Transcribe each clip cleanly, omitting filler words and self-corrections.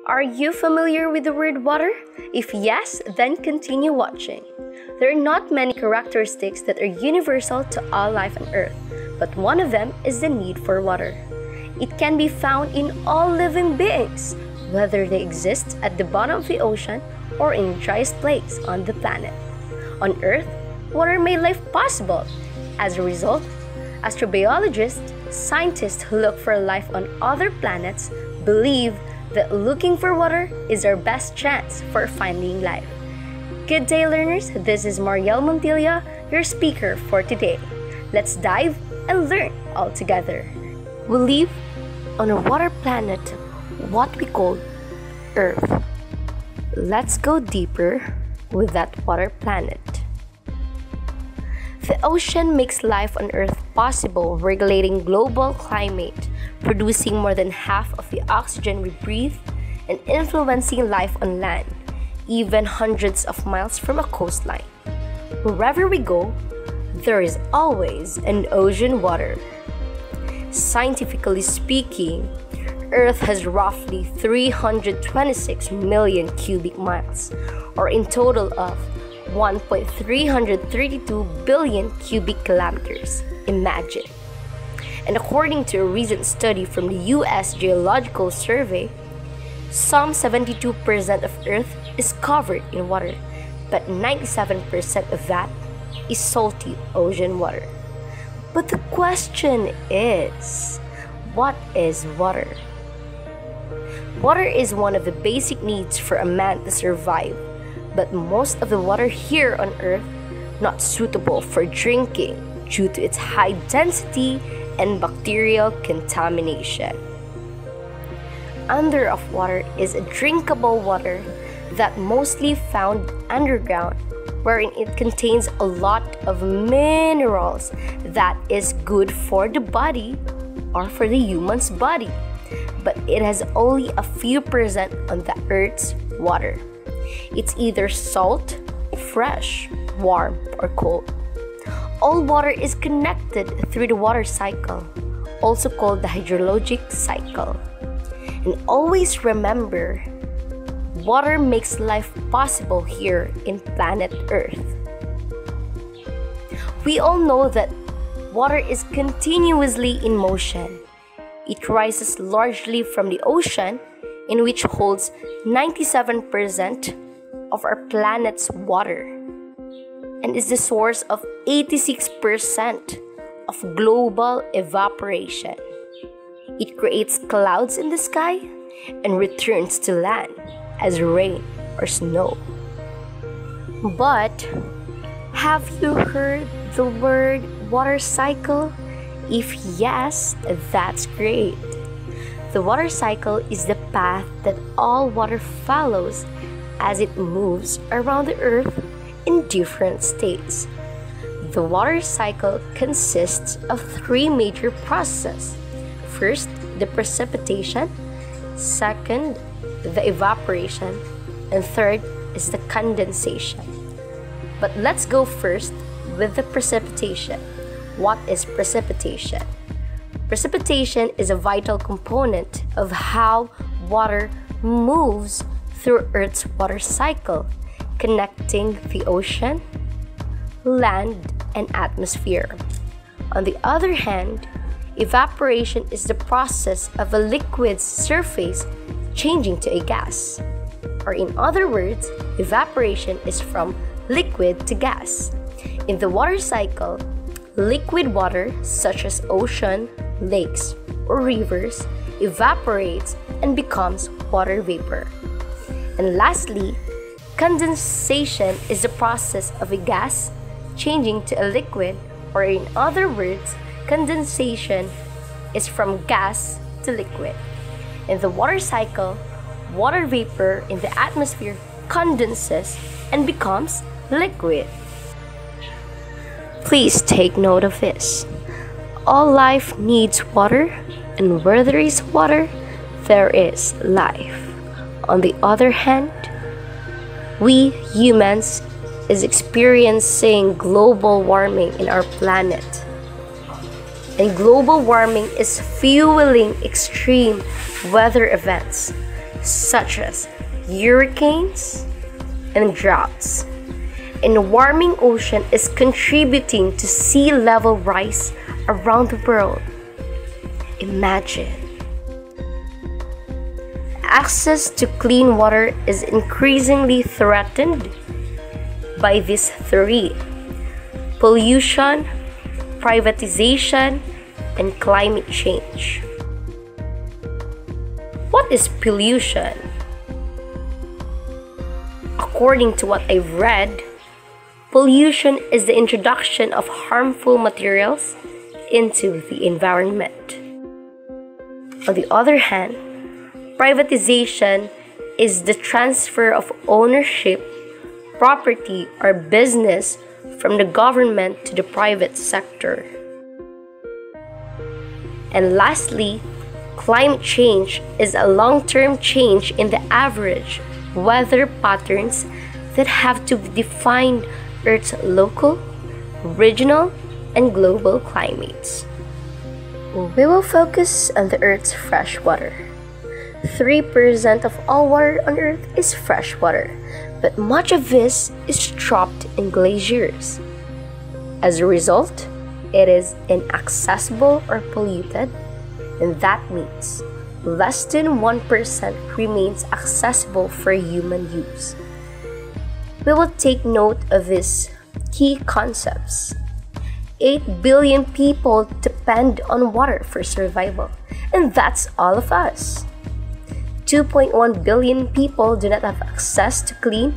Are you familiar with the word water? If yes, then continue watching. There are not many characteristics that are universal to all life on Earth, but one of them is the need for water. It can be found in all living beings, whether they exist at the bottom of the ocean or in the driest place on the planet. On Earth, water made life possible. As a result, astrobiologists, scientists who look for life on other planets, believe that looking for water is our best chance for finding life. Good day, learners. This is Mariel Montilla, your speaker for today. Let's dive and learn all together. We live on a water planet, what we call Earth. Let's go deeper with that water planet. The ocean makes life on Earth possible, regulating global climate, producing more than half of the oxygen we breathe, and influencing life on land, even hundreds of miles from a coastline. Wherever we go, there is always an ocean water. Scientifically speaking, Earth has roughly 326 million cubic miles, or in total of 1.332 billion cubic kilometers. Imagine. And according to a recent study from the U.S. Geological Survey, some 72% of Earth is covered in water, but 97% of that is salty ocean water. But the question is, what is water? Water is one of the basic needs for a man to survive, but most of the water here on Earth not suitable for drinking due to its high density and bacterial contamination. Under of water is a drinkable water that mostly found underground, wherein it contains a lot of minerals that is good for the body or for the human's body, but it has only a few percent on the Earth's water. It's either salt, fresh, warm, or cold. All water is connected through the water cycle, also called the hydrologic cycle. And always remember, water makes life possible here in planet Earth. We all know that water is continuously in motion. It rises largely from the ocean, in which holds 97% of our planet's water, and is the source of 86% of global evaporation. It creates clouds in the sky and returns to land as rain or snow. But have you heard the word water cycle? If yes, that's great. The water cycle is the path that all water follows as it moves around the Earth in different states. The water cycle consists of three major processes. First, the precipitation. Second, the evaporation. And third is the condensation. But let's go first with the precipitation. What is precipitation? Precipitation is a vital component of how water moves through Earth's water cycle, connecting the ocean, land, and atmosphere. On the other hand, evaporation is the process of a liquid's surface changing to a gas. Or in other words, evaporation is from liquid to gas. In the water cycle, liquid water such as ocean, lakes, or rivers evaporates and becomes water vapor. And lastly, condensation is the process of a gas changing to a liquid, or in other words, condensation is from gas to liquid. In the water cycle, water vapor in the atmosphere condenses and becomes liquid. Please take note of this. All life needs water, and where there is water, there is life. On the other hand, we humans is experiencing global warming in our planet. And global warming is fueling extreme weather events such as hurricanes and droughts. And the warming ocean is contributing to sea level rise around the world. Imagine. Access to clean water is increasingly threatened by these three: pollution, privatization, and climate change. What is pollution? According to what I've read, pollution is the introduction of harmful materials into the environment. On the other hand, privatization is the transfer of ownership, property, or business from the government to the private sector. And lastly, climate change is a long-term change in the average weather patterns that have to define Earth's local, regional, and global climates. We will focus on the Earth's fresh water. 3% of all water on Earth is fresh water, but much of this is trapped in glaciers. As a result, it is inaccessible or polluted, and that means less than 1% remains accessible for human use. We will take note of these key concepts. 8 billion people depend on water for survival, and that's all of us. 2.1 billion people do not have access to clean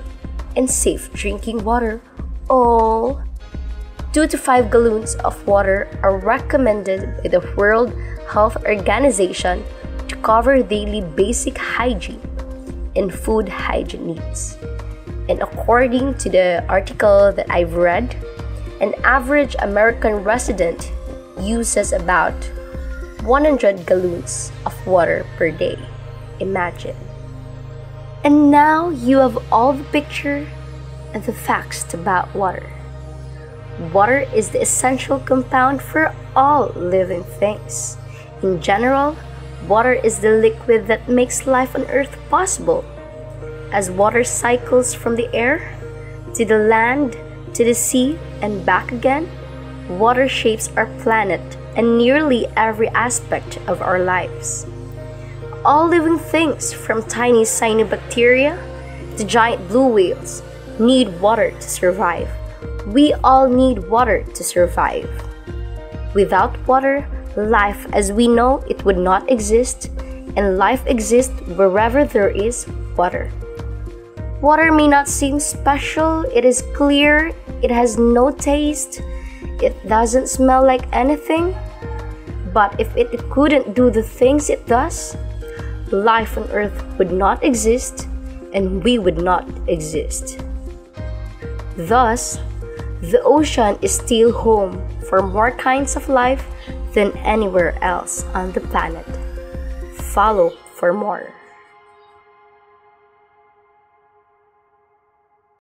and safe drinking water. 2 to 5 gallons of water are recommended by the World Health Organization to cover daily basic hygiene and food hygiene needs. And according to the article that I've read, an average American resident uses about 100 gallons of water per day. Imagine. And now you have all the picture and the facts about water. Water is the essential compound for all living things. In general, water is the liquid that makes life on Earth possible. As water cycles from the air to the land to the sea and back again, water shapes our planet and nearly every aspect of our lives. All living things, from tiny cyanobacteria to giant blue whales, need water to survive. We all need water to survive. Without water, life as we know it would not exist, and life exists wherever there is water. Water may not seem special, it is clear, it has no taste, it doesn't smell like anything, but if it couldn't do the things it does, life on Earth would not exist and we would not exist. Thus, the ocean is still home for more kinds of life than anywhere else on the planet. Follow for more.